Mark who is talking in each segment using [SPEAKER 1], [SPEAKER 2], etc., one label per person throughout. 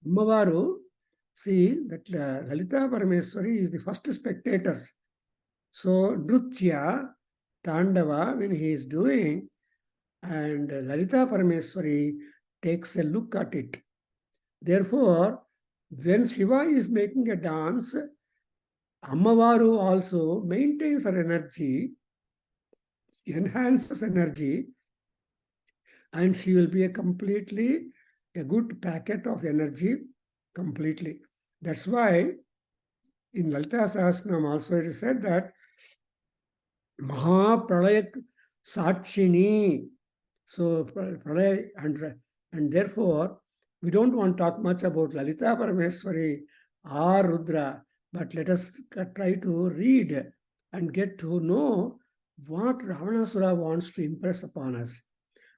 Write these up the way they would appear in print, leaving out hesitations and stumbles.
[SPEAKER 1] Ammavaru, see that Lalita Parameswari is the first spectators. So Nritya, Tandava, when he is doing, and Lalita Parameswari takes a look at it. Therefore, when Shiva is making a dance, Ammavaru also maintains her energy, enhances energy, and she will be a good packet of energy completely. That's why in Lalita Sahasranam also it is said that Mahapralaya Sakshini. So Pralaya, and therefore we don't want to talk much about Lalita Parameswari or Rudra, but let us try to read and get to know what Ravanasura wants to impress upon us.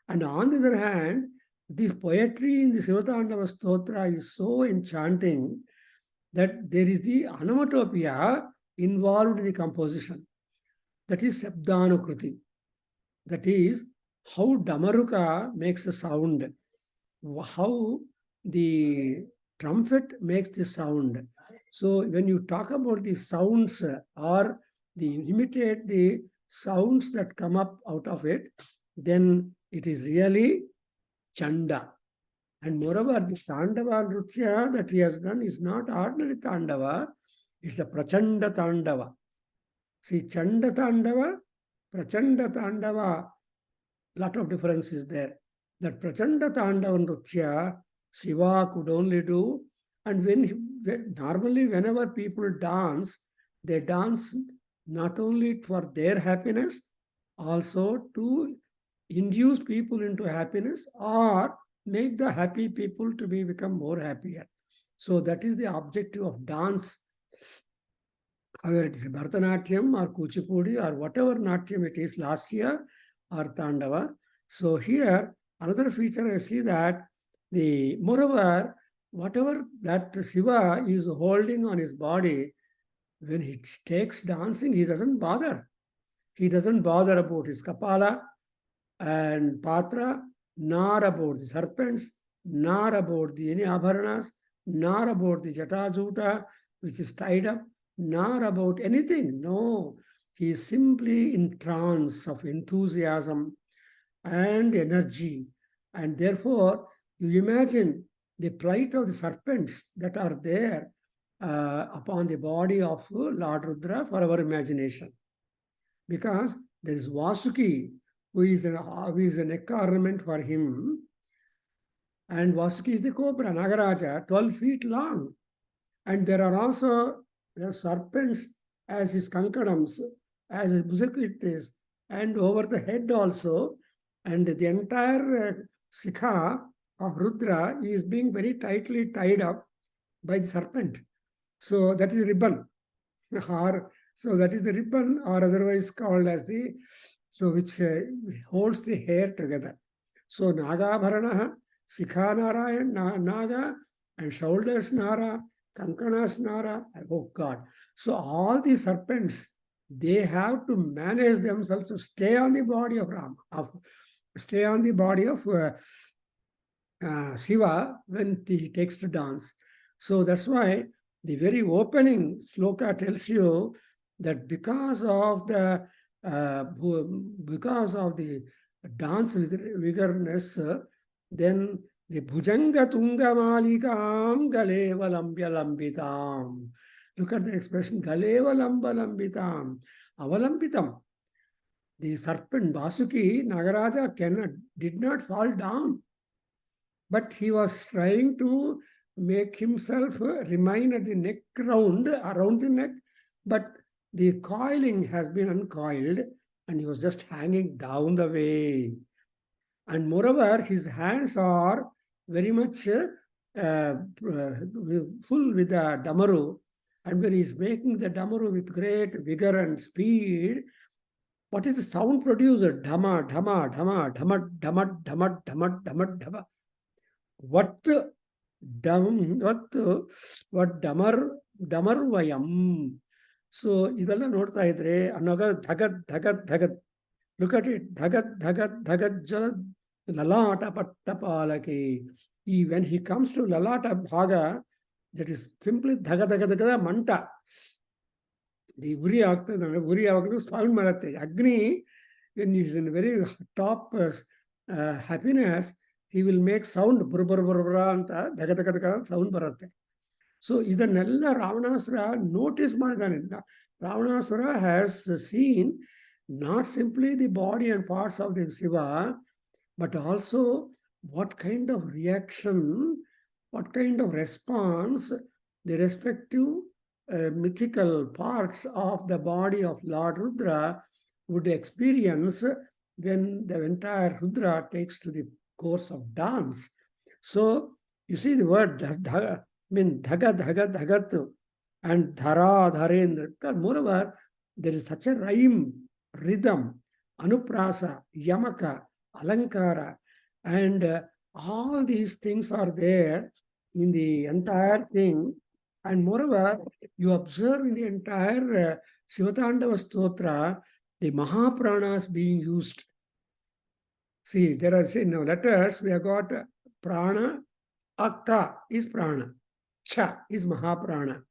[SPEAKER 1] And on the other hand, this poetry in the Shiva Tandava Stotra is so enchanting that there is the onomatopoeia involved in the composition. That is Sabdanukruti. That is how Damaruka makes a sound, how the trumpet makes the sound. So when you talk about the sounds or imitate the sounds that come up out of it, then it is really Chanda. And moreover, the Tandava Nritya that he has done is not ordinary Tandava, it's a Prachanda Tandava. See, Chanda Tandava, Prachanda Tandava, lot of difference is there. That Prachanda Tandava Nritya, Shiva could only do, and normally whenever people dance, they dance not only for their happiness, also to induce people into happiness or make the happy people to become more happier. So that is the objective of dance. Whether it is Bharatanatyam or Kuchipudi or whatever Natyam it is, Lasya or Tandava. So here, another feature I see that moreover, whatever that Shiva is holding on his body, when he takes dancing, he doesn't bother. He doesn't bother about his Kapala and Patra, nor about the serpents, nor about any abharanas, nor about the Jatajuta, which is tied up, nor about anything. No, he is simply in trance of enthusiasm and energy. And therefore, you imagine the plight of the serpents that are there upon the body of Lord Rudra for our imagination. Because there is Vasuki, who is a neck ornament for him. And Vasuki is the cobra, Nagaraja, 12 feet long. And there are serpents as his kankadams, as his bhujakritis, and over the head also. And the entire Sikha of Rudra is being very tightly tied up by the serpent. So that is ribbon. So that is the ribbon, or otherwise called as which holds the hair together. So Nagabharana, Sikha Narayan, Naga, and shoulders Nara, Kankanas Nara. Oh God. So all the serpents, they have to manage themselves to stay on the body of Rama, stay on the body of Shiva when he takes to dance. So that's why the very opening sloka tells you that because of the dance vigorness, then the Bhujanga Tunga Malikam Galeva Lambya Lambitam. Look at the expression Galeva Lamba Lambitam. Avalambitam. The serpent Vasuki Nagaraja did not fall down, but he was trying to make himself remain at the neck around the neck, but the coiling has been uncoiled and he was just hanging down the way. And moreover, his hands are very much full with the damaru. And when he is making the damaru with great vigor and speed, what is the sound producer? Dhama, dhama, dhama, dhama, dhama, dhama, dhama, dhama, dhama. What damarvayam. So idella nodta idre anaga dhagad. Look at it. Dhagad jalad lalata pattapalaki. when he comes to Lalata Bhaga, that is simply dhaga dhaga dhaga manta. The uri aglu sound marate. Agni, when he is in very top happiness, he will make sound bur bur bur bur anta dhaga dhaga dhaga sound barate. So idanella Ravanasura notice madidane. Ravanasura has seen not simply the body and parts of the Shiva, but also what kind of reaction, what kind of response the respective mythical parts of the body of Lord Rudra would experience when the entire Rudra takes to the course of dance. So you see the word dhaga, dhaga dhaga dhagatu and dhara dharendra. Because moreover, there is such a rhyme, rhythm, anuprasa, yamaka, alankara, and all these things are there in the entire thing. And moreover, you observe in the entire Shiva Tandava Stotra, the Mahapranas being used. See, there are letters, we have got prana, akka is prana, cha is Mahaprana,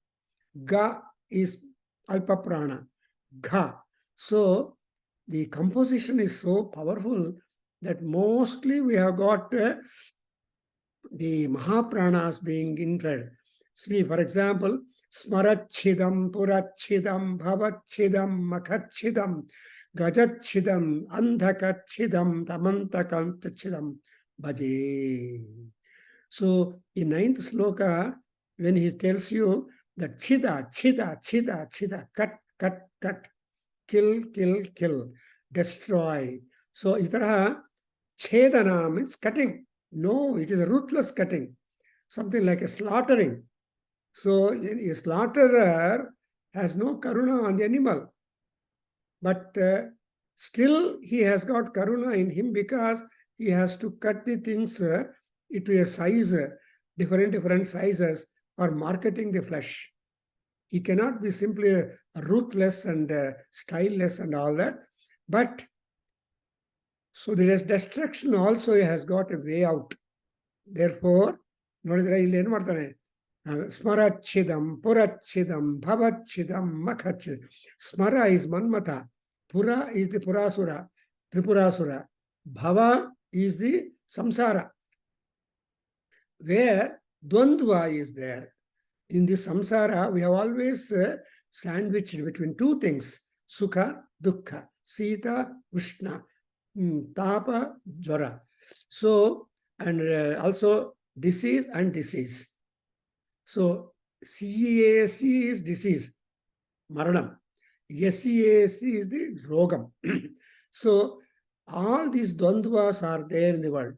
[SPEAKER 1] ga is Alpa Prana, gha. So, the composition is so powerful that mostly we have got the Mahapranas being entered. See, for example, Smarachidam, Purachidam, Bhavachidam, Makachidam, Gajachidam, Andhakachidam, Tamantakantachidam, Bhaje. So, in 9th sloka, when he tells you that chida, chida, chida, chida, cut, cut, cut, kill, kill, kill, destroy. So, itara chedana means cutting. No, it is a ruthless cutting. Something like a slaughtering. So, a slaughterer has no karuna on the animal. But still, he has got karuna in him because he has to cut the things into a size, different sizes for marketing the flesh. He cannot be simply ruthless and styleless and all that. But so there is destruction also has got a way out. Therefore, Smarachidam, Purachidam, Bhavachidam, Makachidam. Smara is Manmata. Pura is the Purasura, Tripurasura. Bhava is the Samsara. Where Dvandva is there. In the Samsara, we have always sandwiched between two things. Sukha, Dukkha, Sita, Ushna, Tapa, Jara. So, and also disease and disease. So, CAC is disease, Maranam. SCAC is the Rogam. So, all these Dvandvas are there in the world.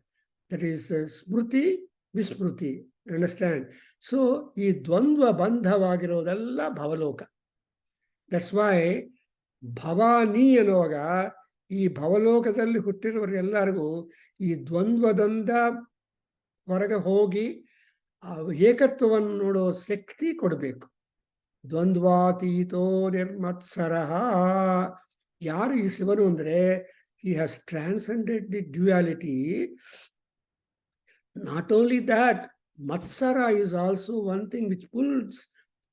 [SPEAKER 1] That is Smruti, Vismruti. Understand? So, ಈ ದ್ವಂದ್ವ ಬಂಧವಾಗಿರೋದೆಲ್ಲ ಭವಲೋಕ. That's why Bhavani ಅನ್ನುವಾಗ ಈ ಭವಲೋಕದಲ್ಲಿ ಹುಟ್ಟಿರುವವರೆಲ್ಲರಿಗೂ ಈ ದ್ವಂದ್ವದಿಂದ ಹೊರಗೆ ಹೋಗಿ ಏಕತ್ವವನ್ನು ನೋಡೋ ಶಕ್ತಿ ಕೊಡಬೇಕು. ದ್ವಂದ್ವಾತೀತೋ ನಿರ್ಮತ್ಸರಃ. ಯಾರು ಈ ಶಿವನು ಅಂದರೆ he has transcended the duality. Not only that, Matsara is also one thing which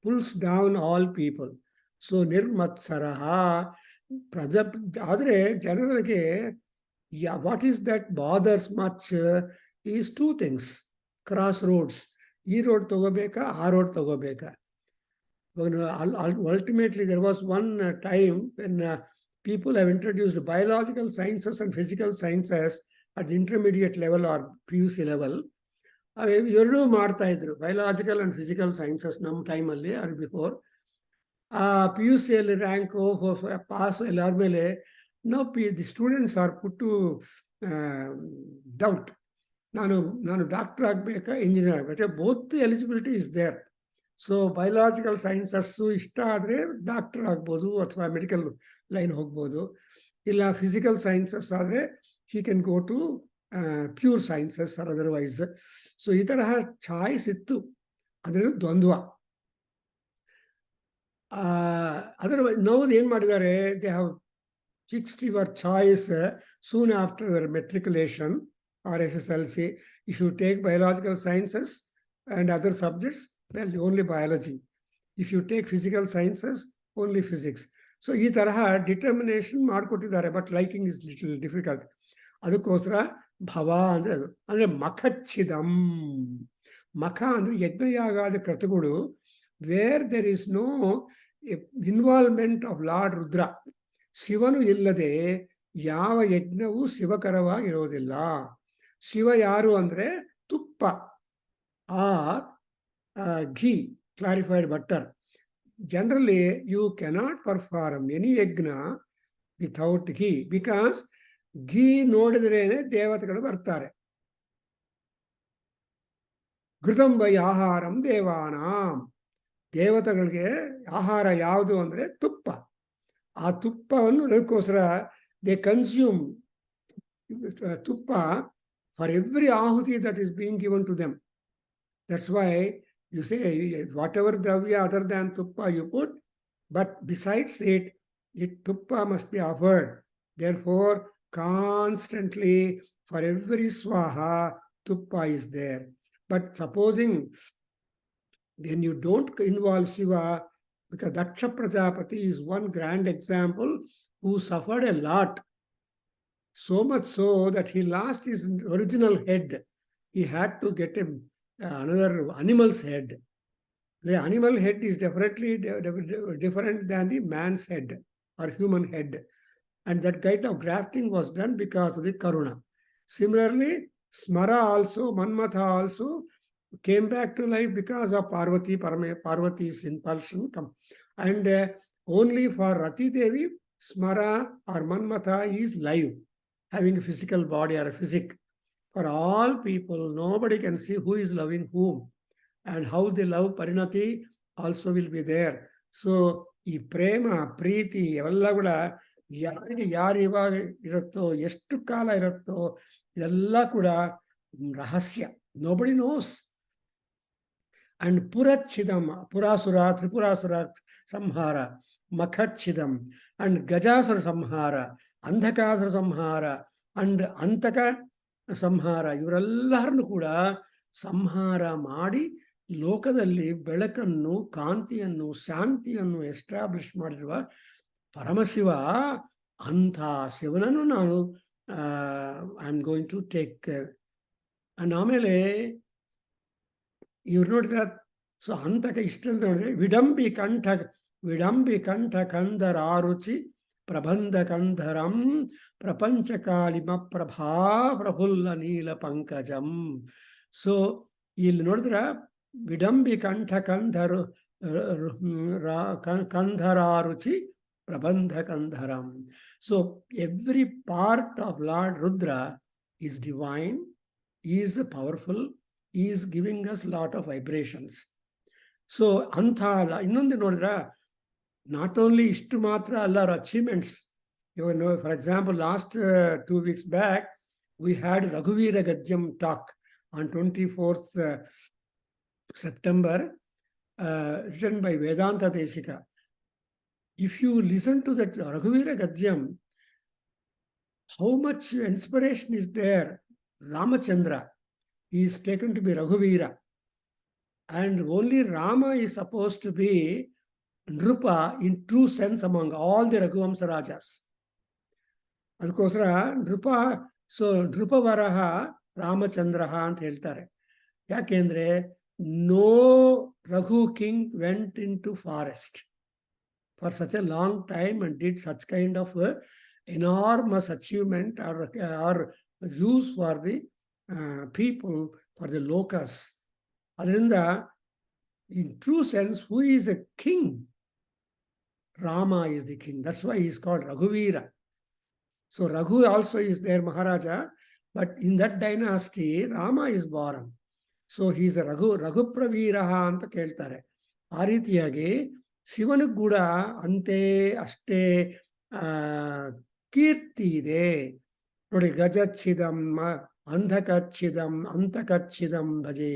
[SPEAKER 1] pulls down all people. So, Nirmatsaraha. Adre generally, yeah, what is that bothers much is two things. Crossroads. E road togobeka, a road togobeka. Ultimately, there was one time when people have introduced biological sciences and physical sciences at the intermediate level or PUC level. ಎರಡು ಮಾಡ್ತಾ ಇದ್ರು biological and physical sciences ನಮ್ಮ ಟೈಮಲ್ಲಿ are before. ಆ P U ಸಿಯಲ್ಲಿ rank pass ಎಲ್ಲ ಆದಮೇಲೆ the students are put to doubt. ನಾನು ಡಾಕ್ಟರ್ ಆಗಬೇಕಾ ಇಂಜಿನಿಯರ್ ಆಗಬೇಕಾ? Both eligibility is there. So biological sciences ಇಷ್ಟ ಆದರೆ ಡಾಕ್ಟರ್ ಆಗ್ಬೋದು ಅಥವಾ ಮೆಡಿಕಲ್ ಲೈನ್ ಹೋಗ್ಬೋದು. ಇಲ್ಲ ಫಿಸಿಕಲ್ ಸೈನ್ಸಸ್ ಆದರೆ he can go to pure sciences or otherwise. So, ಈ ತರಹ ಚಾಯ್ಸ್ ಇತ್ತು. ಅದರ ದ್ವಂದ್ವ. ಅದರ್ವೈಸ್ ನಾವು ಏನು ಮಾಡಿದ್ದಾರೆ, they have fixed your choice soon after your matriculation. or SSLC. If you take biological sciences and other subjects, well, only biology. If you take physical sciences, only physics. So ಈ ತರಹ determination ಮಾಡಿಕೊಟ್ಟಿದ್ದಾರೆ, but liking is little difficult. ಅದಕ್ಕೋಸ್ಕರ ಭವ ಅಂದರೆ ಅದು ಅಂದರೆ ಮಖಚ್ಛಿದಂ. ಮಖ ಅಂದರೆ ಯಜ್ಞಯಾಗಾದ ಕೃತಗಳು where there is no involvement of lord Rudra. ಶಿವನು ಇಲ್ಲದೆ ಯಾವ ಯಜ್ಞವೂ ಶಿವಕರವಾಗಿರೋದಿಲ್ಲ. ಶಿವ ಯಾರು ಅಂದರೆ ತುಪ್ಪ or ghee, clarified butter. Generally, you cannot perform any yajna without ghee, because ghee ನೋಡಿದ್ರೇನೆ ದೇವತೆಗಳು ಬರ್ತಾರೆ. ಘೃತಂ ವೈ ಆಹಾರಂ ದೇವಾನಾಂ. ದೇವತೆಗಳಿಗೆ ಆಹಾರ ಯಾವುದು ಅಂದರೆ ತುಪ್ಪ. ಆ ತುಪ್ಪವನ್ನು ಅದಕ್ಕೋಸ್ಕರ they consume tuppa for every ahuti that is being given to them. That's why you say whatever dravya other than tuppa you put, but besides it, tuppa must be offered. Therefore, constantly for every swaha, tuppa is there. But supposing when you don't involve Shiva, because Daksha Prajapati is one grand example who suffered a lot, so much so that he lost his original head. He had to get another animal's head. The animal head is definitely different than the man's head or human head. And that kind of grafting was done because of the Karuna. Similarly, Smara also, Manmatha also came back to life because of Parvati's impulsion. And only for Rati Devi, Smara or Manmatha is live, having a physical body or a physique. For all people, nobody can see who is loving whom, and how they love Parinati also will be there. So, ಈ ಪ್ರೇಮ ಪ್ರೀತಿ ಅವೆಲ್ಲ ಕೂಡ ಯಾರಿಗೆ ಯಾರು ಇವಾಗ ಇರುತ್ತೋ, ಎಷ್ಟು ಕಾಲ ಇರುತ್ತೋ, ಇದೆಲ್ಲ ಕೂಡ ರಹಸ್ಯ. Nobody nose. ಅಂಡ್ ಪುರಚ್ಛಿದಂ, ಪುರಾಸುರ ತ್ರಿಪುರಾಸುರ ಸಂಹಾರ, ಮಖಚ್ಛಿದಂ, ಅಂಡ್ ಗಜಾಸುರ ಸಂಹಾರ, ಅಂಧಕಾಸುರ ಸಂಹಾರ, ಅಂಡ್ ಅಂತಕ ಸಂಹಾರ, ಇವರೆಲ್ಲರನ್ನು ಕೂಡ ಸಂಹಾರ ಮಾಡಿ ಲೋಕದಲ್ಲಿ ಬೆಳಕನ್ನು, ಕಾಂತಿಯನ್ನು, ಶಾಂತಿಯನ್ನು ಎಸ್ಟಾಬ್ಲಿಷ್ ಮಾಡಿರುವ ಪರಮಶಿವ. ಅಂಥ ಶಿವನನ್ನು ನಾನು I am going to take. And ಆಮೇಲೆ ಇವ್ರು ನೋಡಿದ್ರೆ, ಸೊ ಅಂತಕ ಇಷ್ಟ ಅಂತ ನೋಡಿದ್ರೆ ವಿಡಂಬಿ ಕಂಠ ಕಂದರ ರುಚಿ ಪ್ರಬಂಧ ಕಂಧರಂ ಪ್ರಪಂಚಕಾಲಿಮ ಪ್ರಭಾ ಪ್ರಫುಲ್ಲ ನೀಲ ಪಂಕಜಂ. ಸೊ ಇಲ್ಲಿ ನೋಡಿದ್ರ ವಿಡಂಬಿ ಕಂಠ ಕಂಧರಾರುಚಿ ಪ್ರಬಂಧ ಕಂಧರಂ. So every part of lord Rudra is divine, is powerful, is giving us lot of vibrations. So ಅಂಥ ಇನ್ನೊಂದು ನೋಡಿದ್ರ ನಾಟ್ ಓನ್ಲಿ ಇಷ್ಟು ಮಾತ್ರ ಅಲ್ಲ ಅವರ ಅಚೀವ್ಮೆಂಟ್ಸ್. ಇವಾಗ for example last 2 weeks back we had ರಘುವೀರ Gadyam talk on 24th September, written by Vedanta Deshika. If you listen to that Raghuvira Gadyam, how much inspiration is there? Ramachandra is taken to be Raghuvira, and only Rama is supposed to be Nrupa in true sense among all the Raghuvamsa Rajas. ಅದಕ್ಕೋಸ್ಕರ ನೃಪ, so ನೃಪವರಹ Ramachandra ಅಂತ ಹೇಳ್ತಾರೆ. ಯಾಕೆಂದ್ರೆ no Raghu king went into forest for such a long time and did such kind of enormous achievement or use for the people, for the ಲೋಕಸ್. ಅದರಿಂದ in true sense who is a king? Rama is the king. That's why he is called Raghuvira. So Raghu also is their Maharaja. But in that dynasty, Rama is born. So he is a Raghupraviraha ಅಂತ ಕೇಳ್ತಾರೆ. ಆ ರೀತಿಯಾಗಿ ಶಿವನಿಗೆ ಕೂಡ ಅಂತೆ ಅಷ್ಟೇ ಕೀರ್ತಿ ಇದೆ ನೋಡಿ. ಗಜಚ್ಛಿದಂ, ಅಂಧಕಚ್ಛಿದಂ, ಅಂತಕಚ್ಛಿದಂ ಭಜೆ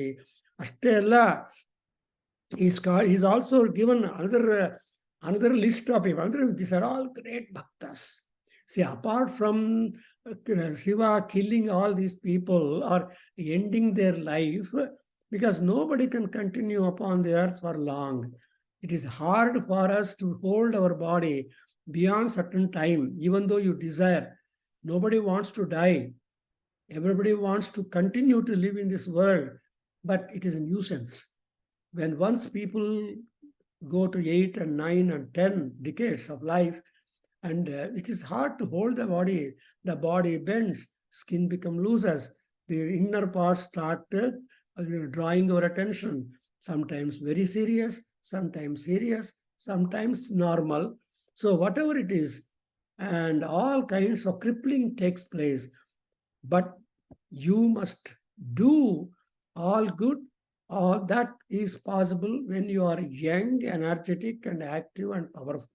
[SPEAKER 1] ಅಷ್ಟೇ ಅಲ್ಲ. He's also given another list of people. These are all great bhaktas. See, apart from Shiva killing all these people or ending their life, because nobody can continue upon the earth for long. It is hard for us to hold our body beyond certain time, even though you desire. Nobody wants to die. Everybody wants to continue to live in this world, but it is a nuisance. When once people go to 8 and 9 and 10 decades of life, and it is hard to hold the body bends, skin become looses, the inner parts start drawing our attention, sometimes very serious, sometimes normal. So whatever it is, and all kinds of crippling takes place, but you must do all good. All that is possible when you are young, energetic, and active and powerful.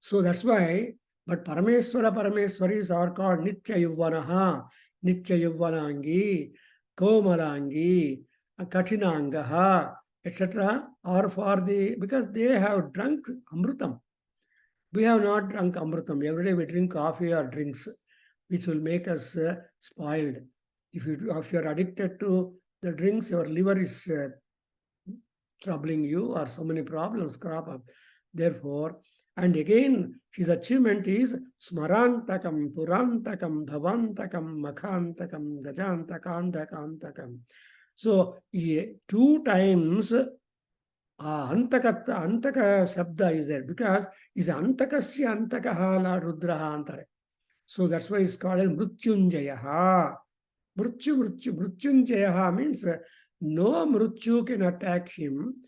[SPEAKER 1] So that's why, but Parameswaris are called Nitya Yuvvanaha, Nitya Yuvvanangi, Komalangi, Katinangaha, etc. are for the, because they have drunk Amrutam. We have not drunk Amrutam. Every day we drink coffee or drinks, which will make us spoiled. If you are addicted to the drinks, your liver is troubling you, or so many problems crop up. Therefore, and again, his achievement is Smarantakam, Purantakam, Dhavantakam, Makhantakam, Gajantakantakantakam. So, 2 times Antaka Sabda is there, because is Antakasya Antakaha Rudraha Antare. So that's why it's called as Mrutyunjayaha. Mrutyunjayaha means no Mrutyu can attack him,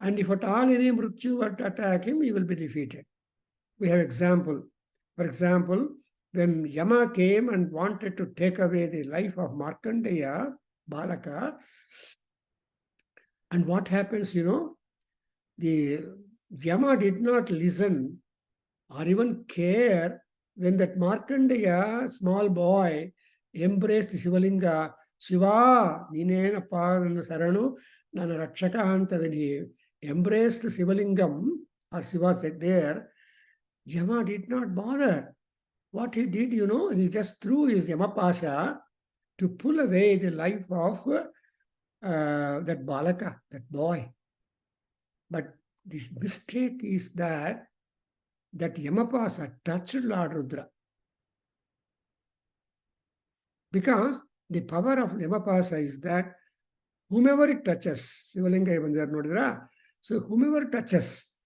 [SPEAKER 1] and if at all any Mrutyu were to attack him, he will be defeated. We have example. For example, when Yama came and wanted to take away the life of Markandeya, Balaka, and what happens, the Yama did not listen or even care when that Markandeya, small boy, embraced Shivalinga. Shiva, Ninenappa Saranu, Nana Rakshaka Anta, when he embraced Shivalingam, or Shiva said there, Yama did not bother. What he did, he just threw his Yamapasha to pull away the life of that Balaka, that boy. But the mistake is that Yamapasa touched Lord Rudra. Because the power of Yamapasa is that whomever it touches, Shivalinga even there, Nodra, so whomever touches,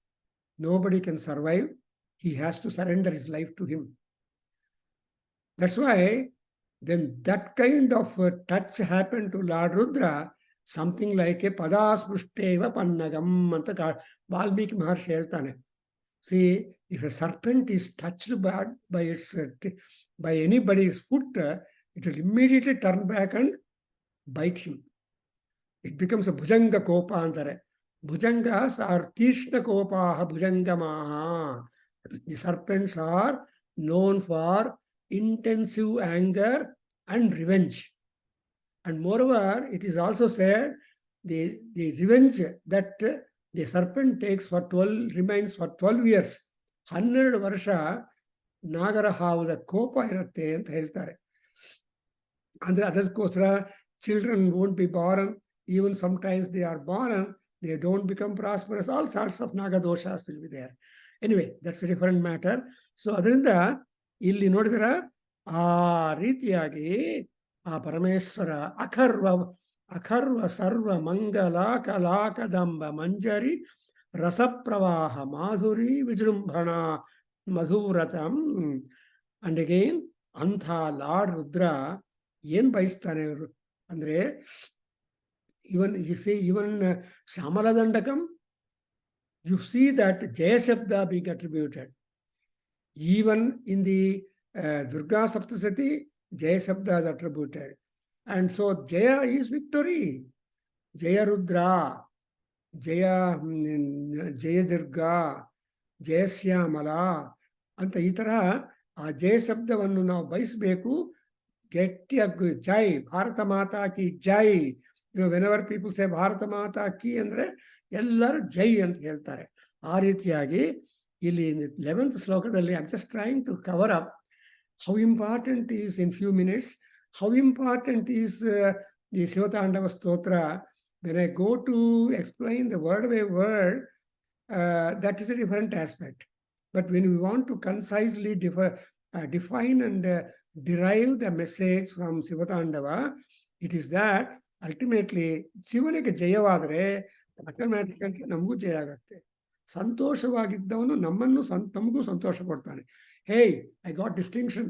[SPEAKER 1] nobody can survive. He has to surrender his life to him. That's why when that kind of touch happened to Lord Rudra, something like a Padasprushteva Pannagam anta Valmiki Maharshi ಹೇಳ್ತಾನೆ. See, if a serpent is touched by anybody's foot, it will immediately turn back and bite him. It becomes a Bhujanga Kopa antare. Bhujangas are Tishna Kopaha Bhujangamaha. The serpents are known for intensive anger and revenge. And moreover, it is also said the revenge that the serpent takes remains for 12 years. 12 ವರ್ಷ ನಾಗರ ಹಾವುದ ಕೋಪ ಇರುತ್ತೆ ಅಂತ ಹೇಳ್ತಾರೆ. ಅಂದ್ರೆ ಅದಕ್ಕೋಸ್ಕರ children won't be born, even sometimes they are born, they don't become prosperous, all sorts of Nagadoshas will be there. Anyway, that's a different matter. So ಅದರಿಂದ ಇಲ್ಲಿ ನೋಡಿದ್ರ ಆ ರೀತಿಯಾಗಿ ಆ ಪರಮೇಶ್ವರ ಅಖರ್ವ ಸರ್ವ ಮಂಗಲ ಕಲಾಕದಂಬ ಮಂಜರಿ ರಸಪ್ರವಾಹ ಮಾಧುರಿ ವಿಜೃಂಭಣ ಮಧುರತಂ. ಅಂಡ್ ಅಗೈನ್ ಅಂಥ ಲಾರ್ಡ್ ರುದ್ರ ಏನ್ ಬಯಸ್ತಾನೆ ಅವರು ಅಂದ್ರೆ, even ಶ್ಯಾಮಲದಂಡಕಂ, you see that Jaya Shabda being attributed. Even in the Durga Saptasati, Jaya Shabda is attributed. And so Jaya is victory. Jaya Rudra, Jaya Durga, Jaya Shyamala ಅಂತ ಈ ತರ ಆ ಜಯ ಶಬ್ದವನ್ನು ನಾವು ಬಯಸಬೇಕು. ಗಟ್ಟಿಯಾಗಿ ಜೈ ಭಾರತ ಮಾತಾ ಕಿ ಜೈ. ವೆನೆವರ್ ಪೀಪಲ್ ಸೇ ಭಾರತ ಮಾತಾ ಕಿ ಅಂದ್ರೆ ಎಲ್ಲರೂ ಜೈ ಅಂತ ಹೇಳ್ತಾರೆ. ಆ ರೀತಿಯಾಗಿ in the 11th slokadalli, I'm just trying to cover up how important is in few minutes, how important is the Shiva Tandava Stotra. When I go to explain the word by word, that is a different aspect. But when we want to concisely define and derive the message from Shiva Tandava, it is that ultimately ಶಿವನಿಗೆ ಜಯವಾದರೆ automatic ನಮಗೂ ಜಯ ಆಗುತ್ತೆ. ಸಂತೋಷವಾಗಿದ್ದವನು ನಮ್ಮನ್ನು ನಮಗೂ ಸಂತೋಷ ಕೊಡ್ತಾನೆ. Hey, I got distinction.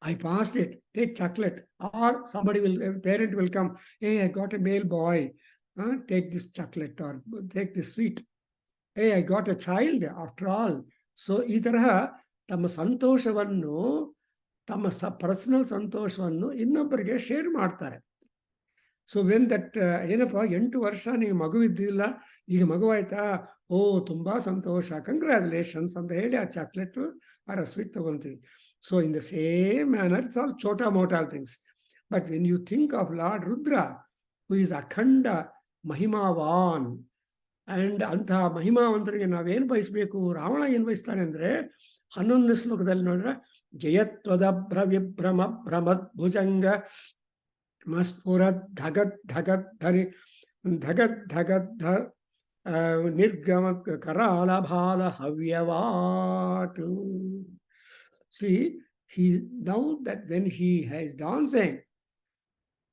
[SPEAKER 1] I passed it. Take chocolate. Or somebody will, a parent will come. Hey, I got a male boy. Take this chocolate or take this sweet. Hey, I got a child after all. So ಈ ತರಹ ತಮ್ಮ ಸಂತೋಷವನ್ನು, ತಮ್ಮ personal ಸಂತೋಷವನ್ನು ಇನ್ನೊಬ್ಬರಿಗೆ share ಮಾಡ್ತಾರೆ. So when that ಏನಪ್ಪ 8 ವರ್ಷ ನೀವು ಮಗು ಇದ್ದಿಲ್ಲ, ಈಗ ಮಗುವಾಯ್ತಾ, ಓ ತುಂಬ ಸಂತೋಷ, ಕಂಗ್ರ್ಯಾಚುಲೇಷನ್ಸ್ ಅಂತ ಹೇಳಿ ಆ ಚಾಕ್ಲೇಟು ಆರ್ ಸ್ವೀಟ್ ತಗೊಳ್ತೀವಿ. So in the same manner it's all ಚೋಟಾ ಮೋಟಾ things. But when you think of lord Rudra who is ಅಖಂಡ ಮಹಿಮಾವಾನ್, ಆ್ಯಂಡ್ ಅಂತಹ ಮಹಿಮಾವಂತರಿಗೆ ನಾವೇನು ಬಯಸಬೇಕು? ರಾವಣ ಏನು ಬಯಸ್ತಾನೆ ಅಂದರೆ 11ನೇ ಶ್ಲೋಕದಲ್ಲಿ ನೋಡಿದ್ರೆ, ಜಯತ್ವದ ಭ್ರವಿಭ್ರಮ ಭ್ರಮದ್ಭುಜಂಗ ಮಸ್ಫುರದ್ ಧಗದ್ ಧಗದ್ ಧರಿ ಧಗದ್ ಧಗದ್ ನಿರ್ಗಮ ಕರಾಲ ಭಾಲ ಹವ್ಯವಾಟ್. See, now that when he is dancing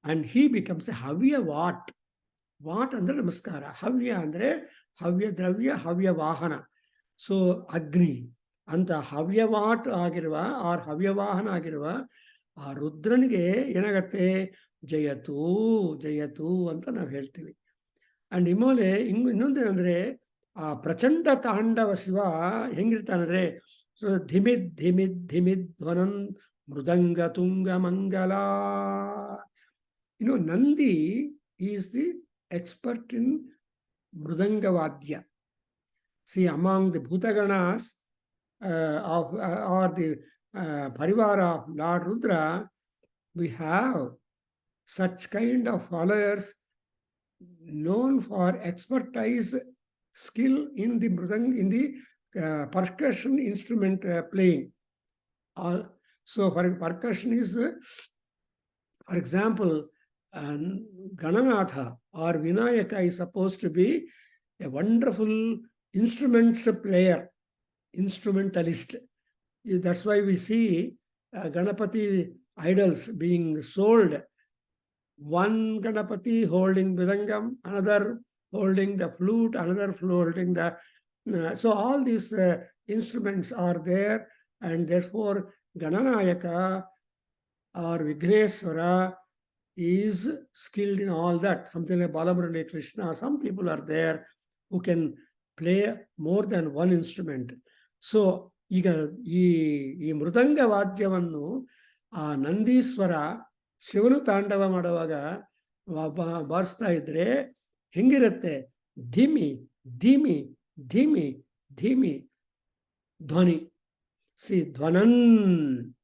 [SPEAKER 1] and he becomes a havyavat. What ಅಂದರೆ ನಮಸ್ಕಾರ, ಹವ್ಯ ಅಂದರೆ ಹವ್ಯ ದ್ರವ್ಯ, ಹವ್ಯ ವಾಹನ. ಸೊ ಅಗ್ನಿ ಅಂತ ಹವ್ಯವಾಟ್ ಆಗಿರುವ ಆರ್ ಹವ್ಯವಾಹನ ಆಗಿರುವ ಆ ರುದ್ರನಿಗೆ ಏನಾಗತ್ತೆ? ಜಯತು ಜಯತು ಅಂತ ನಾವು ಹೇಳ್ತೀವಿ. ಆ್ಯಂಡ್ ಇಮೋಲೆ ಇನ್ನೊಂದೇನೆಂದರೆ, ಆ ಪ್ರಚಂಡ ತಾಂಡವ ಶಿವ ಹೆಂಗಿರ್ತಾನಂದರೆ, ಸೊ ಧಿಮಿದ್ ಧಿಮಿದ್ ಧಿಮಿದ್ ಧ್ವನನ್ ಮೃದಂಗ ತುಂಗ ಮಂಗಲ. Nandi is the expert in Mridangavadya. See, among the Bhutaganas or the Parivara of Lord Rudra, we have such kind of followers known for expertise, skill in the in the percussion instrument playing. So, for percussion is, for example, Gananatha or Vinayaka is supposed to be a wonderful instruments player, instrumentalist. That's why we see Ganapati idols being sold. One Ganapati holding Mridangam, another holding the flute, another holding the... so all these instruments are there, and therefore Gananayaka or Vigneswara is skilled in all that. Something like Balamurali Krishna, some people are there who can play more than one instrument. So ಈಗ ಈ ಮೃದಂಗ ವಾದ್ಯವನ್ನು ಆ ನಂದೀಶ್ವರ ಶಿವನು ತಾಂಡವ ಮಾಡುವಾಗ ಬಾರಿಸ್ತಾ ಇದ್ರೆ ಹೆಂಗಿರುತ್ತೆ? ಧಿಮಿ ಧಿಮಿ ಧಿಮಿ ಧಿಮಿ ಧ್ವನಿ. C ಧ್ವನನ್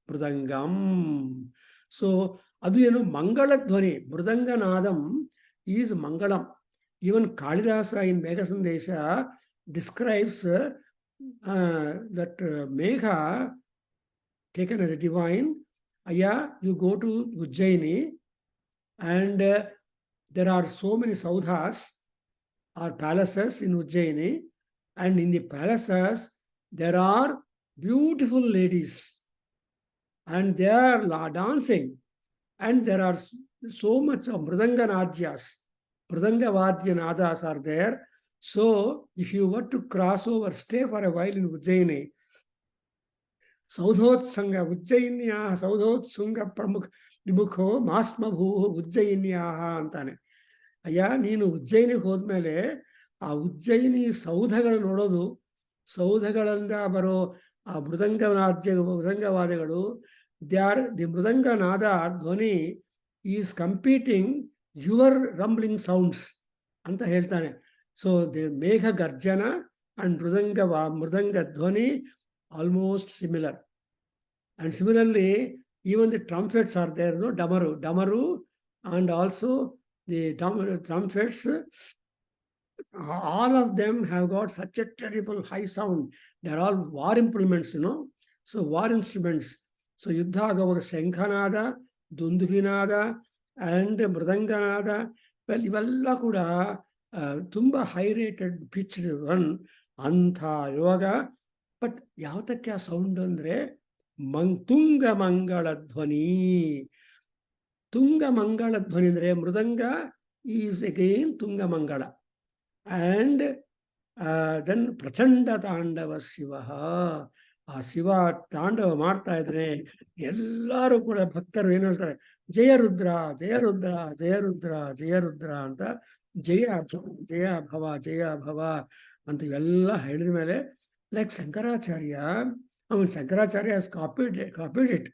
[SPEAKER 1] mridangam. So ಅದು ಏನು? ಮಂಗಳ ಧ್ವನಿ. ಮೃದಂಗನಾದಂ ಈಸ್ ಮಂಗಳಂ. ಈವನ್ ಕಾಳಿದಾಸ ಇನ್ ಮೇಘ ಸಂದೇಶ describes that Megha taken as a divine. You go to Ujjaini and there are so many saudhas or palaces in Ujjaini, and in the palaces there are beautiful ladies and they are dancing. And there are so much of Mridanganadyas, Mridangavadya are there. So if you were to cross over, stay for a while in Ujjaini, Saudhotsanga, Ujjainya, Saudhotsunga Pramukh Vimukho, Masmabhu, Ujjainyaha antane. ಅಯ್ಯ, ನೀನು ಉಜ್ಜಯಿನಿಗೆ ಹೋದ್ಮೇಲೆ ಆ ಉಜ್ಜಯಿನಿ ಸೌಧಗಳು ನೋಡೋದು, ಸೌಧಗಳಿಂದ ಬರೋ ಆ ಮೃದಂಗವಾದ್ಯಗಳು, the ಮೃದಂಗನಾದ ಧ್ವನಿ is competing your ರಂಬ್ಲಿಂಗ್ sounds ಅಂತ ಹೇಳ್ತಾನೆ. ಸೊ ದಿ ಮೇಘ ಗರ್ಜನ ಅಂಡ್ ಮೃದಂಗ ಧ್ವನಿ almost similar. And similarly even the trumpets are there, no? Damaru, and also the trumpets all of them have got such a terrible high sound. They're all war implements, So war instruments. So Yuddha Gavaga Shankhanada, Dundubinada, and Mridanganada. Well, Ivalla Kuda, Tumba high rated pitched one, Antha Yoga. But Yavatakya sound andre Tunga Mangala Dhvani. Tunga Mangala Dhvani andre Mridanga is again Tunga Mangala. And then Prachanda Tandava Shiva. ಆ ಶಿವ ತಾಂಡವ ಮಾಡ್ತಾ ಇದ್ರೆ ಎಲ್ಲರೂ ಕೂಡ ಭಕ್ತರು ಏನು ಹೇಳ್ತಾರೆ, ಜಯ ರುದ್ರ ಜಯ ರುದ್ರ ಜಯ ರುದ್ರ ಜಯ ರುದ್ರ ಅಂತ, ಜಯ ಜಯ ಭವ ಜಯ ಭವ ಅಂತ ಇವೆಲ್ಲ ಹೇಳಿದ ಮೇಲೆ, ಲೈಕ್ ಶಂಕರಾಚಾರ್ಯ, ಅವನು ಶಂಕರಾಚಾರ್ಯ ಕಾಪಿಡ್ ಇಟ್.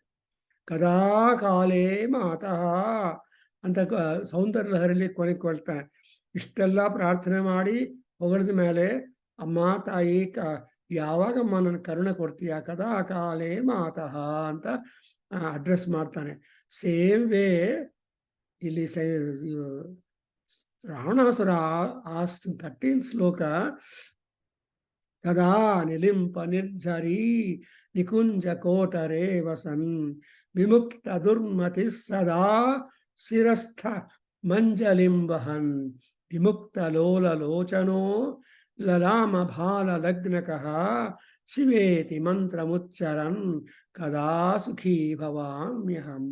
[SPEAKER 1] ಕದಾ ಕಾಲೇ ಮಾತಃ ಅಂತ ಸೌಂದರ್ಯ ಲಹರಿಲಿ ಕೊನೆಗೊಳ್ತಾನೆ. ಇಷ್ಟೆಲ್ಲ ಪ್ರಾರ್ಥನೆ ಮಾಡಿ ಹೊಗಳಿದ ಮೇಲೆ, ಅಮ್ಮ ತಾಯಿ ಯಾವಾಗಮ್ಮ ನನ್ನ ಕರುಣೆ ಕೊಡ್ತೀಯ, ಕದಾ ಕಾಲೇ ಮಾತಃ ಅಂತ ಅಡ್ರೆಸ್ ಮಾಡ್ತಾನೆ. ಸೇಮ್ ವೇ ಇಲ್ಲಿ ರಾವಣಾಸುರ 13th ಶ್ಲೋಕ, ಕದಾ ನಿಲಿಂಪ ನಿರ್ಜರಿ ನಿಕುಂಜ ಕೋಟರೇ ವಸನ್ ವಿಮುಕ್ತ ದುರ್ಮತಿ ಸದಾ ಶಿರಸ್ಥ ಮಂಜಲಿಂಬಹನ್ ವಿಮುಕ್ತ ಲೋಲ ಲೋಚನೋ ಲಲಾಮ ಭಾಲ ಲಗ್ನಕಃ ಶಿವೇತಿ ಮಂತ್ರಮುಚ್ಚರನ್ ಕದಾ ಸುಖೀ ಭವಾಮ್ಯಹಂ.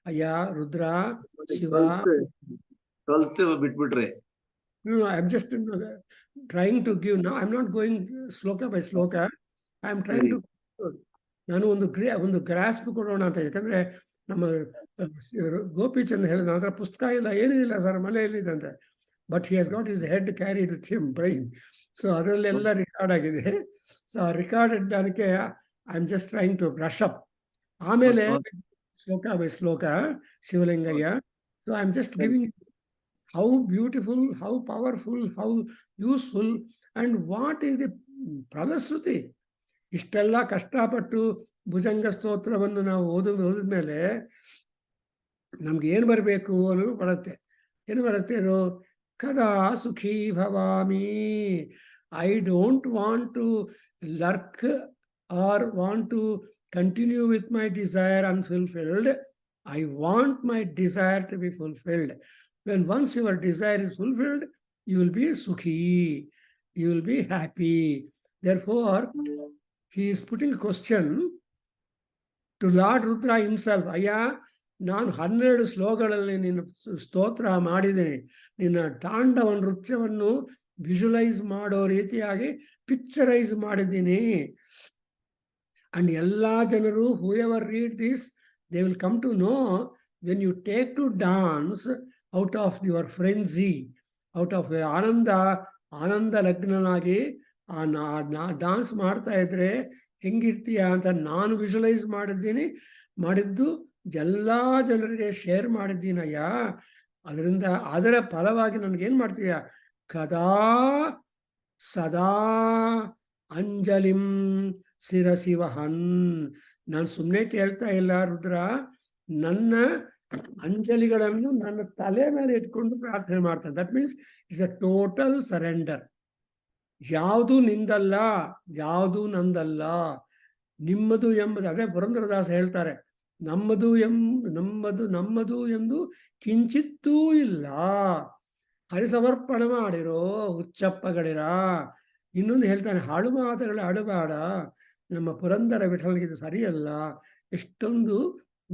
[SPEAKER 1] ಅಯ್ಯ ರುದ್ರ ಶಿವ,
[SPEAKER 2] 12th ಬಿಟ್ಬಿಟ್ರೆ.
[SPEAKER 1] No, I'm just trying to give. Now I'm not going sloka by sloka. I'm trying to. ನಾನು ಒಂದು ಗ್ರಾಸ್ಪ್ ಕೊಡೋಣ ಅಂತ. ಯಾಕಂದ್ರೆ ನಮ್ಮ ಗೋಪಿಚಂದ್ ಹೇಳಿದ ನಂತರ ಪುಸ್ತಕ ಇಲ್ಲ, ಏನೂ ಇಲ್ಲ ಸರ್, ಮನೆಯಲ್ಲಿದ್ದಂತೆ. But he has got his head carried with him, brain. So ಅದರಲ್ಲೆಲ್ಲ ರೆಕಾರ್ಡ್ ಆಗಿದೆ. ಸೊ ಆ ರೆಕಾರ್ಡ್ ಇದ್ದಕ್ಕೆ I am just trying to brush up. ಆಮೇಲೆ ಶ್ಲೋಕ ಬೈ ಶ್ಲೋಕ Shivalingaiah. So I am just giving how beautiful, how powerful, how useful, and what is the ಫಲಶ್ರುತಿ. ಇಷ್ಟೆಲ್ಲ ಕಷ್ಟಪಟ್ಟು ಭುಜಂಗ ಸ್ತೋತ್ರವನ್ನು ನಾವು ಓದಿದ್ಮೇಲೆ ನಮ್ಗೆ ಏನು ಬರಬೇಕು ಅನ್ನೋದು ಬರುತ್ತೆ. ಏನು ಬರುತ್ತೆ? ಕದಾ ಸುಖೀ ಭವಾಮಿ. I don't want to lurk or want to continue with my desire unfulfilled. I want my desire to be fulfilled. When once your desire is fulfilled, you will be sukhi, you will be happy. Therefore, he is putting a question to Lord Rudra himself. Ayya, ನಾನು 12 ಶ್ಲೋಕಗಳಲ್ಲಿ ನಿನ್ನ ಸ್ತೋತ್ರ ಮಾಡಿದ್ದೇನೆ. ನಿನ್ನ ತಾಂಡವ ನೃತ್ಯವನ್ನು visualise ಮಾಡೋ ರೀತಿಯಾಗಿ picturise ಮಾಡಿದ್ದೀನಿ. ಅಂಡ್ ಎಲ್ಲ ಜನರು whoever read this, they will come to know when you take to dance out of your frenzy, out of ಆನಂದ ಲಗ್ನನಾಗಿ ಡಾನ್ಸ್ ಮಾಡ್ತಾ ಇದ್ರೆ ಹೆಂಗಿರ್ತೀಯ ಅಂತ ನಾನು ವಿಜುವಲೈಸ್ ಮಾಡಿದ್ದು ಎಲ್ಲ ಜನರಿಗೆ ಶೇರ್ ಮಾಡಿದ್ದೀನಯ್ಯ. ಅದರಿಂದ ಅದರ ಫಲವಾಗಿ ನನಗೇನು ಮಾಡ್ತೀಯ? ಕದಾ ಸದಾ ಅಂಜಲಿಂ ಶಿರಸಿವಹನ್. ನಾನು ಸುಮ್ಮನೆ ಕೇಳ್ತಾ ಇಲ್ಲ ರುದ್ರ, ನನ್ನ ಅಂಜಲಿಗಳನ್ನು ನನ್ನ ತಲೆ ಮೇಲೆ ಇಟ್ಕೊಂಡು ಪ್ರಾರ್ಥನೆ ಮಾಡ್ತಾನೆ. That means it's a total surrender. ಯಾವುದು ನಿಂದಲ್ಲ, ಯಾವುದು ನಂದಲ್ಲ, ನಿಮ್ಮದು ಎಂಬುದು. ಅದೇ ಪುರಂದರದಾಸ ಹೇಳ್ತಾರೆ, ನಮ್ಮದು ಎಂದು ಕಿಂಚಿತ್ತೂ ಇಲ್ಲ, ಹರಿಸಮರ್ಪಣ ಮಾಡಿರೋ ಹುಚ್ಚಪ್ಪಗಳಿರ. ಇನ್ನೊಂದು ಹೇಳ್ತಾನೆ, ಹಾಡು ಮಾತುಗಳ ಆಡಬೇಡ, ನಮ್ಮ ಪುರಂದರ ವಿಠಲನಿಗೆ ಸರಿಯಲ್ಲ. ಎಷ್ಟೊಂದು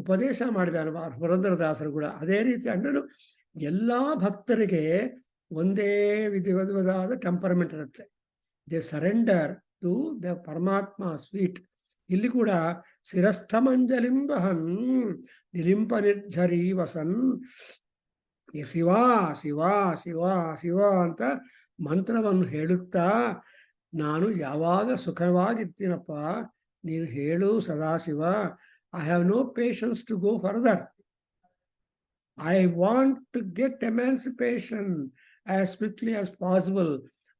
[SPEAKER 1] ಉಪದೇಶ ಮಾಡಿದಾರೆ ಪುರಂದರದಾಸರು ಕೂಡ. ಅದೇ ರೀತಿ ಅಂದ್ರೆ ಎಲ್ಲ ಭಕ್ತರಿಗೆ ಒಂದೇ ವಿಧವಾದ ಟೆಂಪರ್ಮೆಂಟ್ ಇರುತ್ತೆ. ದೇ ಸರೆಂಡರ್ ಟು ದ ಪರಮಾತ್ಮ ಸ್ವೀಟ್. ಇಲ್ಲಿ ಕೂಡ ಶಿರಸ್ಥ ಮಂಜಲಿಂಬಹನ್ ನಿಲಿಂಪ ನಿರ್ಜರಿ ವಸನ್. ಶಿವ ಶಿವ ಶಿವ ಶಿವ ಅಂತ ಮಂತ್ರವನ್ನು ಹೇಳುತ್ತಾ, ನಾನು ಯಾವಾಗ ಸುಖವಾಗಿರ್ತೀನಪ್ಪ, ನೀನು ಹೇಳು Sadashiva. I have no patience to go further. I want to get emancipation as quickly as possible.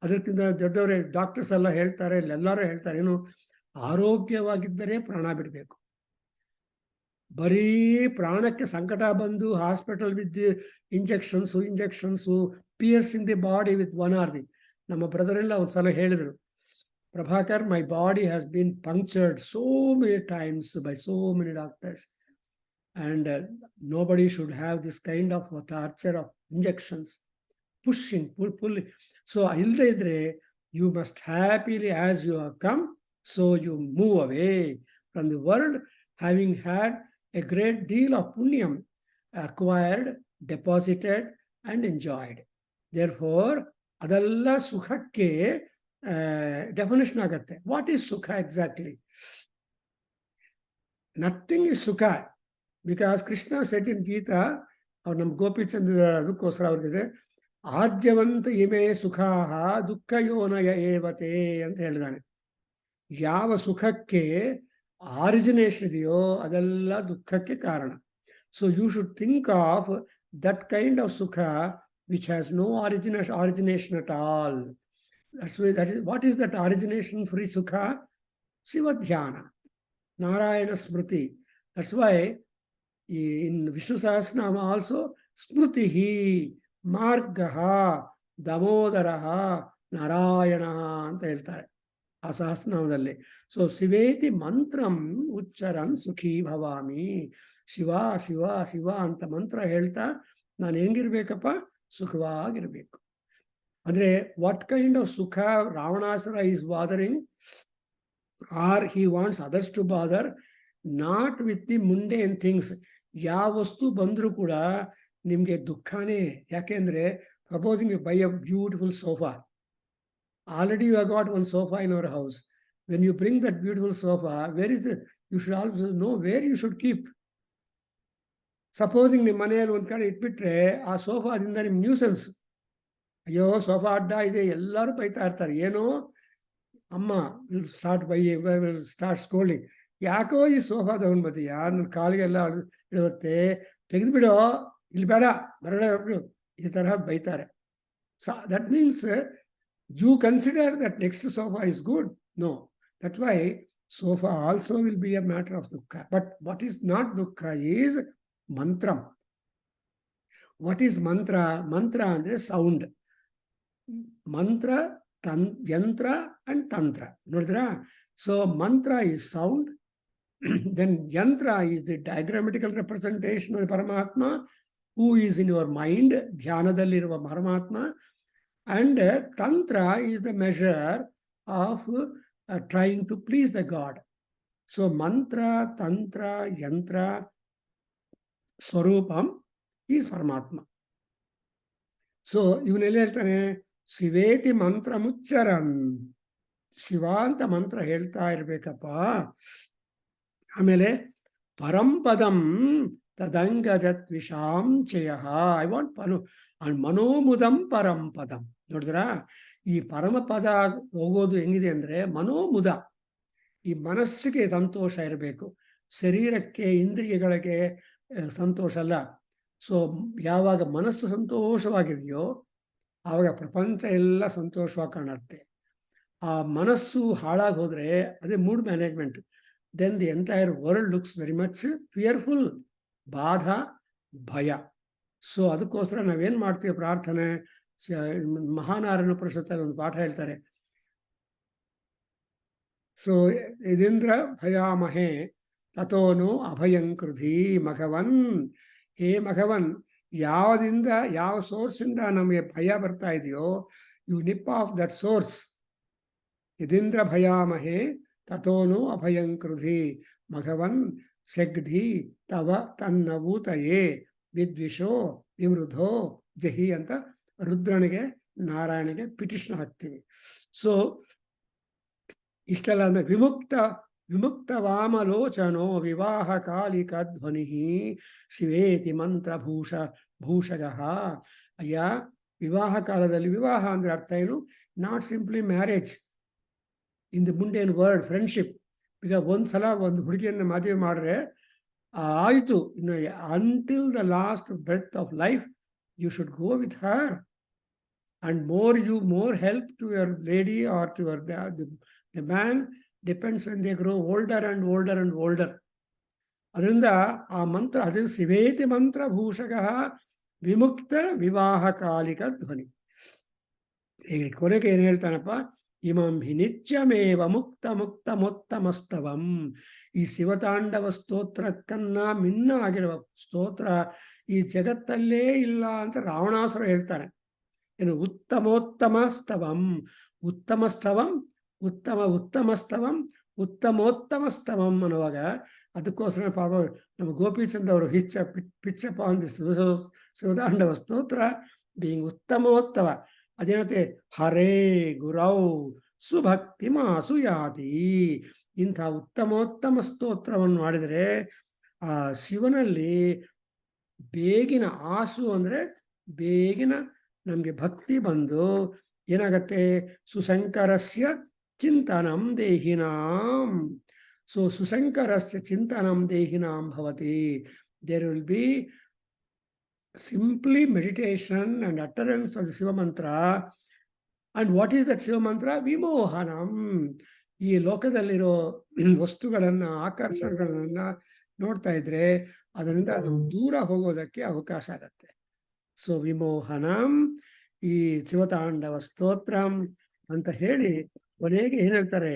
[SPEAKER 1] ಅದಕ್ಕಿಂತ ದೊಡ್ಡವರೇ ಡಾಕ್ಟರ್ಸ್ ಎಲ್ಲ ಹೇಳ್ತಾರೆ, ಎಲ್ಲರೂ ಹೇಳ್ತಾರೆ, ಏನು ಆರೋಗ್ಯವಾಗಿದ್ದರೆ ಪ್ರಾಣ ಬಿಡಬೇಕು. ಬರೀ ಪ್ರಾಣಕ್ಕೆ ಸಂಕಟ ಬಂದು hospital with injections piercing the body with one or the. ನಮ್ಮ ಬ್ರದರ್ ಎಲ್ಲ ಒಂದ್ಸಲ ಹೇಳಿದ್ರು, Prabhakar, my body has been punctured so many times by so many doctors, and nobody should have this kind of torture of injections, pushing, pulling. So ಇಲ್ಲದೆ ಇದ್ರೆ you must happily, as you have come, so you move away from the world having had a great deal of punyam acquired, deposited and enjoyed. Therefore ಅದೆಲ್ಲ ಸುಖಕ್ಕೆ definition ಆಗತ್ತೆ. What is ಸುಖ exactly? Nothing is ಸುಖ, because Krishna said in Gita, ಅವ್ರು ನಮ್ಮ ಗೋಪಿಚಂದ್ರ ಅದಕ್ಕೋಸ್ಕರ ಅವ್ರಿಗೆ ಆದ್ಯವಂತ ಇಮೇ ಸುಖಾಹ ದುಃಖ ಯೋನಯ ಏವತೆ ಅಂತ ಹೇಳಿದಾನೆ. ಯಾವ ಸುಖಕ್ಕೆ ಆರಿಜಿನೇಷನ್ ಇದೆಯೋ ಅದೆಲ್ಲ ದುಃಖಕ್ಕೆ ಕಾರಣ. So you should think of that kind of ಸುಖ which has no origination at all. That's why what is that origination free sukha? Shiva Dhyana, Narayana Smriti. That's why in Vishnu Sahasranama also Smritihi, Margaha, Damodaraha, Narayanaha ಅಂತ ಹೇಳ್ತಾರೆ ಆ ಸಹಸ್ರನಾಮದಲ್ಲಿ. So ಶಿವೇತಿ ಮಂತ್ರಂ ಉಚ್ಚರನ್ ಸುಖಿ ಭವಾಮಿ. ಶಿವ ಶಿವ ಶಿವ ಅಂತ ಮಂತ್ರ ಹೇಳ್ತಾ ನಾನು ಹೆಂಗಿರ್ಬೇಕಪ್ಪ? ಸುಖವಾಗಿರ್ಬೇಕು. ಅಂದ್ರೆ ವಾಟ್ ಕೈಂಡ್ ಆಫ್ ಸುಖ Ravanasura is bothering, or he wants others to bother, not with the mundane things. ಯಾವ ವಸ್ತು ಬಂದರೂ ಕೂಡ ನಿಮಗೆ ದುಃಖನೇ. ಯಾಕೆಂದ್ರೆ supposing you buy a beautiful sofa, already you have got one sofa in our house. When you bring that beautiful sofa, where is the, you should also know where you should keep. Supposing ನಿಮ್ಮ ಮನೆಯಲ್ಲಿ ಒಂದು ಕಡೆ ಇಟ್ಬಿಟ್ರೆ ಆ ಸೋಫಾದಿಂದ ನಿಮ್ಗೆ nuisance. ಅಯ್ಯೋ sofa ಅಡ್ಡ ಇದೆ, ಎಲ್ಲರೂ ಬೈತಾ ಇರ್ತಾರೆ. ಏನೋ ಅಮ್ಮ ಸ್ಟಾರ್ಟ್ ಸ್ಕೋಲ್ಡಿಂಗ್, ಯಾಕೋ ಈ ಸೋಫಾ ತಗೊಂಡು ಬರ್ತೀಯ, ನನ್ನ ಕಾಲಿಗೆಲ್ಲ ಇಡುತ್ತೆ, ತೆಗೆದುಬಿಡೋ, ಇಲ್ಲಿ ಬೇಡ ಬರಡ, ಈ ತರಹ ಬೈತಾರೆ. So that means you consider that next sofa is good. No, that why sofa also will be a matter of ದುಃಖ. ಬಟ್ ವಾಟ್ ಈಸ್ ನಾಟ್ ದುಃಖ ಈಸ್ ಮಂತ್ರಂ. What is mantra? ಮಂತ್ರ ಅಂದ್ರೆ ಸೌಂಡ್. ಮಂತ್ರ, ಯಂತ್ರ ಅಂಡ್ ತಂತ್ರ. ನೋಡಿದ್ರಾ? So mantra is sound, then yantra is the diagrammatical representation of Paramatma who is in your mind, ಧ್ಯಾನದಲ್ಲಿರುವ ಪರಮಾತ್ಮ. And tantra is the measure of trying to please the god. So mantra, tantra, ಯಂತ್ರ, ಸ್ವರೂಪಂ ಈಸ್ ಪರಮಾತ್ಮ. ಸೊ ಇವನೆಲ್ಲ ಹೇಳ್ತಾನೆ, ಶಿವೇತಿ ಮಂತ್ರ ಮುಚ್ಚರಂ. ಶಿವ ಅಂತ ಮಂತ್ರ ಹೇಳ್ತಾ ಇರ್ಬೇಕಪ್ಪ. ಆಮೇಲೆ ಪರಂಪದಂ ತದಂಗಜತ್ ವಿಷಾಂಚಯ. I want ಮನೋಮುದಂ ಪರಂಪದಂ. ನೋಡಿದ್ರಾ? ಈ ಪರಮಪದ ಹೋಗೋದು ಹೆಂಗಿದೆ ಅಂದ್ರೆ ಮನೋಮುದ. ಈ ಮನಸ್ಸಿಗೆ ಸಂತೋಷ ಇರಬೇಕು, ಶರೀರಕ್ಕೆ ಇಂದ್ರಿಯಗಳಿಗೆ ಸಂತೋಷ ಅಲ್ಲ. ಸೊ ಯಾವಾಗ ಮನಸ್ಸು ಸಂತೋಷವಾಗಿದೆಯೋ ಆವಾಗ ಪ್ರಪಂಚ ಎಲ್ಲ ಸಂತೋಷವಾಗಿ ಕಾಣುತ್ತೆ. ಆ ಮನಸ್ಸು ಹಾಳಾಗಿ ಹೋದ್ರೆ ಅದೇ mood management. Then the entire world looks very much fearful, ಬಾಧ, ಭಯ. ಸೊ ಅದಕ್ಕೋಸ್ಕರ ನಾವೇನ್ ಮಾಡ್ತೀವಿ? ಪ್ರಾರ್ಥನೆ. ಮಹಾನಾರಾಯಣ ಪರಿಷತ್ತಲ್ಲಿ ಒಂದು ಪಾಠ ಹೇಳ್ತಾರೆ. ಸೊ ಇದೀಂದ್ರ ಭಯಾಮಹೇ ತಥೋನು ಅಭಯಂಕೃಧಿ ಮಘವನ್. ಹೇ ಮಘವನ್, ಯಾವದಿಂದ, ಯಾವ ಸೋರ್ಸಿಂದ ನಮಗೆ ಭಯ ಬರ್ತಾ ಇದೆಯೋ, you nip off that source. ಇದೀಂದ್ರ ಭಯಾಮಹೇ ತಥೋನು ಅಭಯಂಕೃಧಿ ಮಘವನ್ ಶಗ್ಧಿ ತವ ತನ್ನವೂತಯೇ ವಿದ್ವಿಷೋ ವಿವೃಧೋ ಜಹಿ ಅಂತ ರುದ್ರನಿಗೆ, ನಾರಾಯಣಿಗೆ ಪಿಟಿಷನ್ ಹಾಕ್ತೀವಿ. ಸೊ ಇಷ್ಟೆಲ್ಲ ಅಂದ್ರೆ ವಿಮುಕ್ತ ವಾಮಲೋಚನೋ ವಿವಾಹ ಕಾಲಿಕ ಧ್ವನಿ ಶಿವೇತಿ ಮಂತ್ರ ಭೂಷಗಃ. ಅಯ್ಯ, ವಿವಾಹ ಕಾಲದಲ್ಲಿ, ವಿವಾಹ ಅಂದ್ರೆ ಅರ್ಥ ಏನು? Not simply marriage in the mundane world, friendship. ಈಗ ಒಂದ್ಸಲ ಒಂದು ಹುಡುಗಿಯನ್ನು ಮದುವೆ ಮಾಡ್ರೆ ಆಯಿತು, ಇನ್ನು until the last breath of life you should go with her. And more help to your lady or to your the man depends when they grow older and older and older. ಅದರಿಂದ ಆ ಮಂತ್ರ ಅದು ಶಿವೇತಿ ಮಂತ್ರಭೂಷಕಃ ವಿಮುಕ್ತ ವಿವಾಹಕಾಲಿಕ ಧ್ವನಿ. ಈಗ ಕೊನೆಗೆ ಏನು ಹೇಳ್ತಾನಪ್ಪ, ಇಮಂ ಹಿ ನಿತ್ಯಮೇವ ಮುಕ್ತ ಮುಕ್ತ ಮೊತ್ತಮಸ್ತವಂ. ಈ ಶಿವತಾಂಡವ ಸ್ತೋತ್ರಕ್ಕನ್ನ ಮಿನ್ನ ಆಗಿರುವ ಸ್ತೋತ್ರ ಈ ಜಗತ್ತಲ್ಲೇ ಇಲ್ಲ ಅಂತ ರಾವಣಾಸುರ ಹೇಳ್ತಾನೆ. ಏನು ಉತ್ತಮೋತ್ತಮ ಸ್ತವಂ, ಉತ್ತಮ ಸ್ತವಂ, ಉತ್ತಮ ಉತ್ತಮ ಸ್ತವಂ, ಉತ್ತಮೋತ್ತಮ ಸ್ತವಂ ಅನ್ನುವಾಗ ಅದಕ್ಕೋಸ್ಕರ ಪಾಪ ನಮ್ಮ ಗೋಪಿಚಂದ್ ಅವರು ಪಿಚ್ಚಪ್ಪ ಆನ್ ದಿಸ್ ಶಿವತಾಂಡವ ಸ್ತೋತ್ರ ಬೀಯಿಂಗ್ ಉತ್ತಮೋತ್ತಮ. ಅದೇನಂತೆ ಹರೇ ಗುರೌ ಸುಭಕ್ತಿ ಮಾಸು ಯಾತಿ. ಇಂಥ ಉತ್ತಮೋತ್ತಮ ಸ್ತೋತ್ರವನ್ನು ಮಾಡಿದರೆ ಆ ಶಿವನಲ್ಲಿ ಬೇಗಿನ ಆಸು ಅಂದರೆ ಬೇಗಿನ ನಮಗೆ ಭಕ್ತಿ ಬಂದು ಏನಾಗತ್ತೆ, ಸುಶಂಕರಸ್ಯ ಚಿಂತನಂ ದೇಹಿನಾಂ. ಸೊ ಸುಶಂಕರಸ್ಯ ಚಿಂತನಂ ದೇಹಿನಾಂ ಭವತಿ. There will be simply meditation and utterance of the Shiva mantra. And what is that Shiva mantra? Vimohanam. ಈ ಲೋಕದಲ್ಲಿರೋ ವಸ್ತುಗಳನ್ನ ಆಕರ್ಷಣೆಗಳನ್ನ ನೋಡ್ತಾ ಇದ್ರೆ ಅದರಿಂದ ದೂರ ಹೋಗೋದಕ್ಕೆ ಅವಕಾಶ ಆಗತ್ತೆ. ಸೊ ವಿಮೋಹನಂ ಈ ಶಿವತಾಂಡವ ಸ್ತೋತ್ರಂ ಅಂತ ಹೇಳಿ ಕೊನೆಗೆ ಏನ್ ಹೇಳ್ತಾರೆ,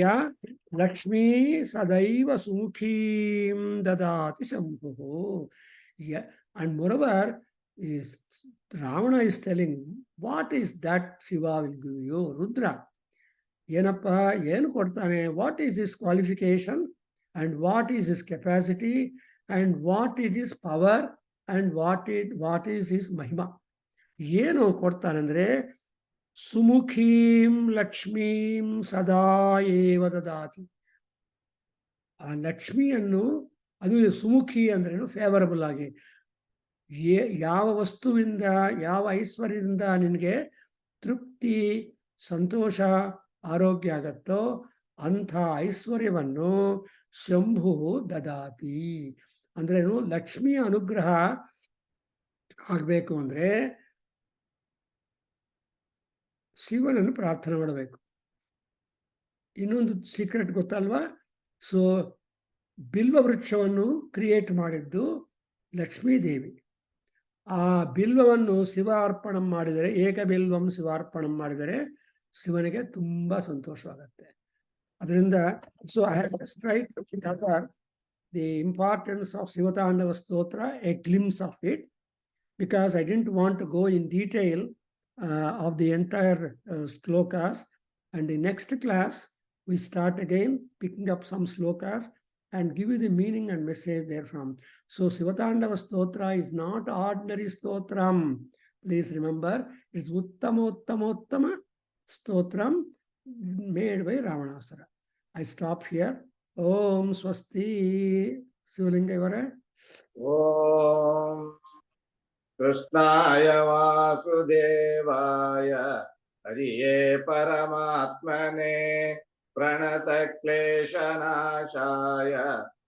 [SPEAKER 1] ಯಾ Lakshmi ಸದೈವ ಸುಮುಖೀಂ ದದಾತಿ Shambhu. And moreover, is Ravana is telling, what is that Shiva will give you? Rudra. Yenappa, yen kodtane, what is his qualification and what is his capacity and what is his power and what is his mahima? Yeno kodtane andre ಸುಮುಖೀಂ ಲಕ್ಷ್ಮೀಂ ಸದಾ ಏವ ದದಾತಿ. ಆ ಲಕ್ಷ್ಮಿಯನ್ನು, ಅದು ಸುಮುಖಿ ಅಂದ್ರೇನು, favourable ಆಗಿ ಯಾವ ವಸ್ತುವಿಂದ ಯಾವ ಐಶ್ವರ್ಯದಿಂದ ನಿನಗೆ ತೃಪ್ತಿ ಸಂತೋಷ ಆರೋಗ್ಯ ಆಗತ್ತೋ ಅಂಥ ಐಶ್ವರ್ಯವನ್ನು ಶಂಭು ದದಾತಿ. ಅಂದ್ರೇನು, ಲಕ್ಷ್ಮಿಯ ಅನುಗ್ರಹ ಆಗಬೇಕು ಅಂದ್ರೆ ಶಿವನನ್ನು ಪ್ರಾರ್ಥನೆ ಮಾಡಬೇಕು. ಇನ್ನೊಂದು ಸೀಕ್ರೆಟ್ ಗೊತ್ತಲ್ವಾ? ಸೊ ಬಿಲ್ವ ವೃಕ್ಷವನ್ನು ಕ್ರಿಯೇಟ್ ಮಾಡಿದ್ದು ಲಕ್ಷ್ಮೀದೇವಿ. ಆ ಬಿಲ್ವವನ್ನು ಶಿವ ಅರ್ಪಣ ಮಾಡಿದರೆ, ಏಕ ಬಿಲ್ವಂ ಶಿವಾರ್ಪಣ ಮಾಡಿದರೆ ಶಿವನಿಗೆ ತುಂಬಾ ಸಂತೋಷವಾಗತ್ತೆ. ಅದರಿಂದ so I have just tried to cover the importance of Shivatandava stotra, a glimpse of it, because I didn't want to go in detail of the entire slokas. And the next class we start again picking up some slokas and give you the meaning and message therefrom. So Shivatandava Stotra is not ordinary stotram. Please remember, it's Uttama Stotram made by Ravanasara. I stop here. Om Swasti. Sivalinga Ivare.
[SPEAKER 3] Om Krishnaya Vasudevaya Hariye Paramatmane Pranata Kleshanashaya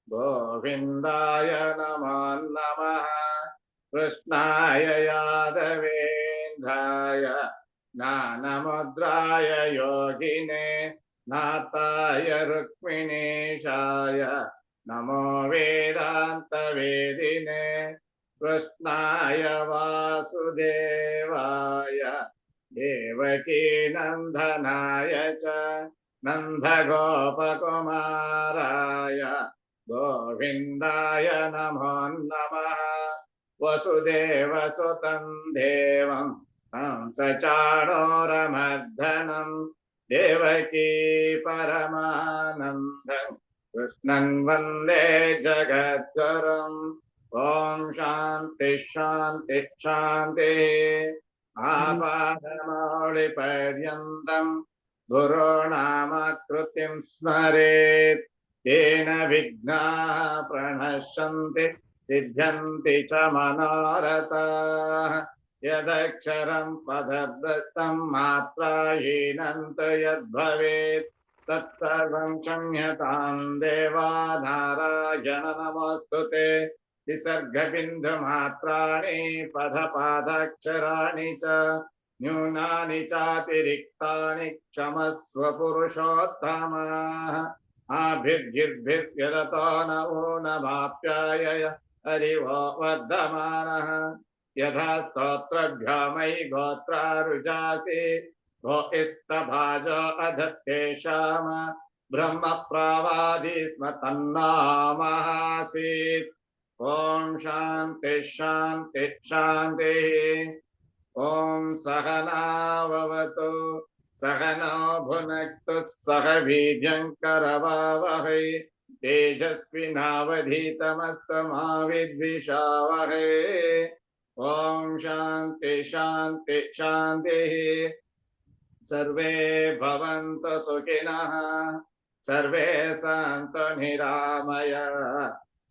[SPEAKER 3] Govindaya Namo Namaha Krishnaya Yadavendraya Jnanamudraya Yogine Nataya Rukmineshaya Namo Vedanta Vedine Krishnaya Vasudevaya Devaki Nandanaya cha Nandagopakumaraya Govindaya Namo Namaha Vasudeva Sutam Devam Sacharoramadhanam Devaki Paramanandam Krishnan Vande Jagadgurum. Om Shanti Shanti Shanti. Apadamauli Paryantam Guru Nama Krutim Smaret Tena Vigna Pranashanti Siddhanti Cha Manoratha Yadaksharam Padabhratam Matra Hinanta Yadbhavet Tatsarvam Shamyatam Deva Narayana Namostute Visarga Bindhu Matrani Padha Padakshirani Cha Nyunani Chatirikhtani Kshamasva Purushottama आभिर्गिर्भिर्यदतो नवो नमाप्यायय हरिवो वर्धमानः यथा स्तोत्रभ्यामयि गोत्रारुजासि गो इस्तभाजो अधत्तेषाम ब्रह्म प्रावादि स्म तन्नामासीत् ॐ शान्ति शान्ति शान्तिः ॐ सहनाववतु सहनो भुनक्तु सह वीर्यङ्करवावहै तेजस्विनावधीतमस्तु मा विद्विषावहै ॐ शान्ति शान्ति शान्तिः सर्वे भवन्तु सुखिनः सर्वे सन्तु निरामयाः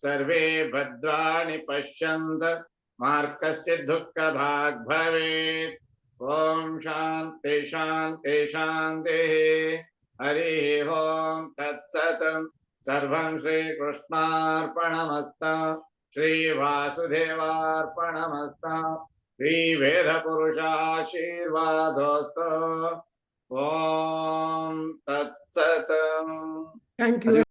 [SPEAKER 3] सर्वे भद्राणि पश्यन्तु मा कश्चित् दुःखभाग् भवेत् ॐ शान्ति शान्ति शान्तिः हरिः ॐ तत्सत् सर्वं श्रीकृष्णार्पणमस्तु श्रीवासुदेवार्पणमस्तु श्रीवेदपुरुषाशीर्वादोऽस्तु ॐ तत्सत्
[SPEAKER 1] Thank you.